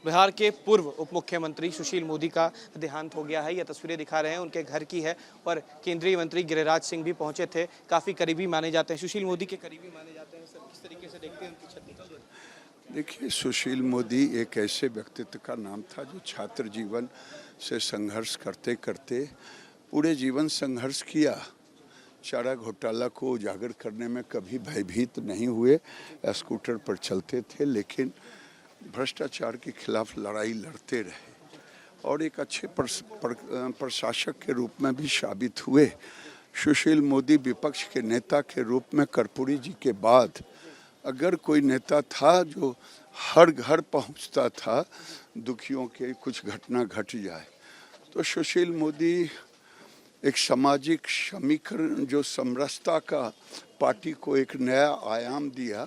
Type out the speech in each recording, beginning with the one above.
बिहार के पूर्व उप मुख्यमंत्री सुशील मोदी का देहांत हो गया है। यह तस्वीरें दिखा रहे हैं उनके घर की है और केंद्रीय मंत्री गिरिराज सिंह भी पहुंचे थे। काफ़ी करीबी माने जाते हैं, सुशील मोदी के करीबी माने जाते हैं। सर, किस तरीके से देखते हैं उनकी क्षति? देखिए, सुशील मोदी एक ऐसे व्यक्तित्व का नाम था जो छात्र जीवन से संघर्ष करते करते पूरे जीवन संघर्ष किया। चारा घोटाला को उजागर करने में कभी भयभीत नहीं हुए। स्कूटर पर चलते थे लेकिन भ्रष्टाचार के खिलाफ लड़ाई लड़ते रहे और एक अच्छे प्रशासक के रूप में भी साबित हुए। सुशील मोदी विपक्ष के नेता के रूप में कर्पूरी जी के बाद अगर कोई नेता था जो हर घर पहुंचता था दुखियों के कुछ घटना घट जाए तो सुशील मोदी एक सामाजिक समीकरण जो समरसता का पार्टी को एक नया आयाम दिया,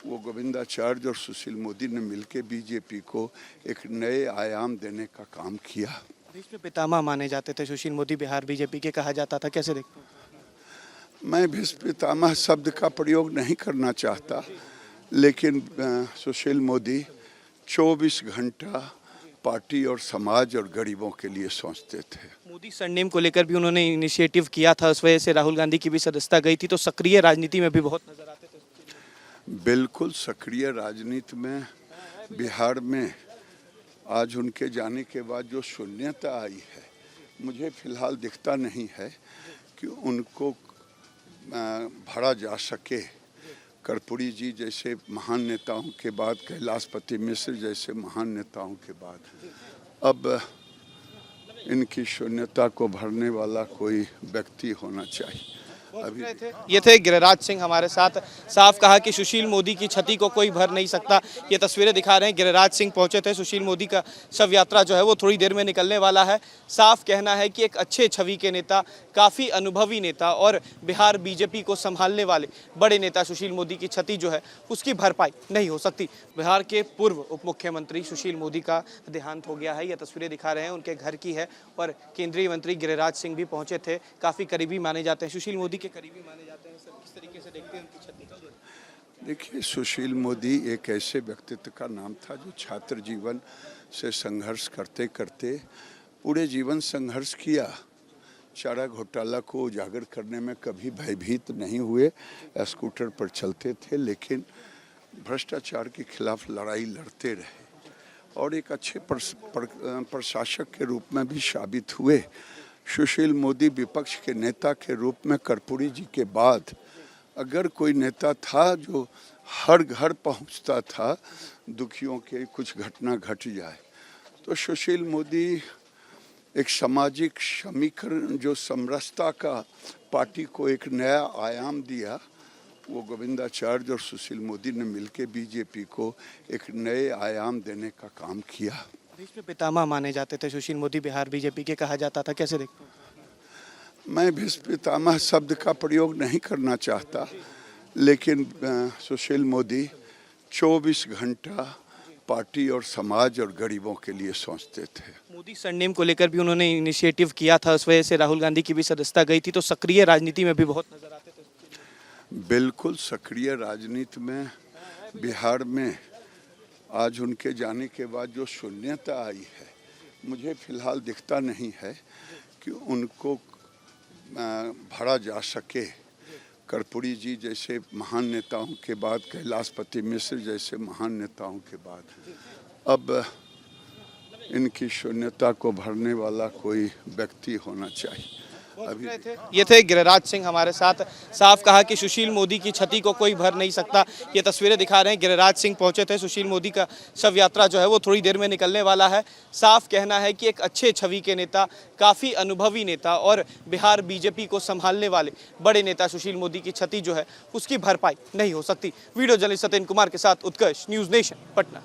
वो गोविंदाचार्य और सुशील मोदी ने मिलकर बीजेपी को एक नए आयाम देने का काम किया। भीष्म पितामह माने जाते थे सुशील मोदी, बिहार बीजेपी के कहा जाता था, कैसे देखते हैं? मैं भीष्म पितामह शब्द का प्रयोग नहीं करना चाहता, लेकिन सुशील मोदी 24 घंटा पार्टी और समाज और गरीबों के लिए सोचते थे। मोदी सरनेम को लेकर भी उन्होंने इनिशिएटिव किया था, उस वजह से राहुल गांधी की भी सदस्यता गई थी, तो सक्रिय राजनीति में भी बहुत नजर आते थे। बिल्कुल सक्रिय राजनीति में बिहार में आज उनके जाने के बाद जो शून्यता आई है, मुझे फिलहाल दिखता नहीं है कि उनको भरा जा सके। कर्पूरी जी जैसे महान नेताओं के बाद, कैलाशपति मिश्र जैसे महान नेताओं के बाद अब इनकी शून्यता को भरने वाला कोई व्यक्ति होना चाहिए। अभी ये थे गिरिराज सिंह हमारे साथ। साफ कहा कि सुशील मोदी की क्षति को कोई भर नहीं सकता। ये तस्वीरें दिखा रहे हैं, गिरिराज सिंह पहुंचे थे। सुशील मोदी का शव यात्रा जो है वो थोड़ी देर में निकलने वाला है। साफ कहना है कि एक अच्छे छवि के नेता, काफ़ी अनुभवी नेता और बिहार बीजेपी को संभालने वाले बड़े नेता सुशील मोदी की क्षति जो है उसकी भरपाई नहीं हो सकती। बिहार के पूर्व उप मुख्यमंत्री सुशील मोदी का देहांत हो गया है। यह तस्वीरें दिखा रहे हैं उनके घर की है और केंद्रीय मंत्री गिरिराज सिंह भी पहुंचे थे। काफ़ी करीबी माने जाते हैं, सुशील मोदी के करीबी माने जाते हैं। सर, किस तरीके से देखते हैं उनकी क्षति? देखिए, सुशील मोदी एक ऐसे व्यक्तित्व का नाम था जो छात्र जीवन से संघर्ष करते करते पूरे जीवन संघर्ष किया। चारा घोटाला को उजागर करने में कभी भयभीत नहीं हुए। स्कूटर पर चलते थे लेकिन भ्रष्टाचार के खिलाफ लड़ाई लड़ते रहे और एक अच्छे प्रशासक के रूप में भी साबित हुए। सुशील मोदी विपक्ष के नेता के रूप में कर्पूरी जी के बाद अगर कोई नेता था जो हर घर पहुंचता था दुखियों के कुछ घटना घट जाए तो सुशील मोदी एक सामाजिक समीकरण जो समरसता का पार्टी को एक नया आयाम दिया, वो गोविंदाचार्य और सुशील मोदी ने मिलकर बीजेपी को एक नए आयाम देने का काम किया। भीष्म पितामह माने जाते थे सुशील मोदी, बिहार बीजेपी के कहा जाता था, कैसे देखते हैं? मैं भीष्म पितामह शब्द का प्रयोग नहीं करना चाहता, लेकिन सुशील मोदी 24 घंटा पार्टी और समाज और गरीबों के लिए सोचते थे। मोदी सरनेम को लेकर भी उन्होंने इनिशिएटिव किया था, उस वजह से राहुल गांधी की भी सदस्यता गई थी, तो सक्रिय राजनीति में भी बहुत नजर आते थे। बिल्कुल सक्रिय राजनीति में बिहार में आज उनके जाने के बाद जो शून्यता आई है, मुझे फिलहाल दिखता नहीं है कि उनको भरा जा सके। कर्पूरी जी जैसे महान नेताओं के बाद, कैलाशपति मिश्र जैसे महान नेताओं के बाद अब इनकी शून्यता को भरने वाला कोई व्यक्ति होना चाहिए। अभी ये थे गिरिराज सिंह हमारे साथ। साफ कहा कि सुशील मोदी की क्षति को कोई भर नहीं सकता। ये तस्वीरें दिखा रहे हैं, गिरिराज सिंह पहुंचे थे। सुशील मोदी का शव यात्रा जो है वो थोड़ी देर में निकलने वाला है। साफ कहना है कि एक अच्छे छवि के नेता, काफ़ी अनुभवी नेता और बिहार बीजेपी को संभालने वाले बड़े नेता सुशील मोदी की क्षति जो है उसकी भरपाई नहीं हो सकती। वीडियो जर्नलिस्ट सत्येंद्र कुमार के साथ उत्कर्ष, न्यूज़ नेशन, पटना।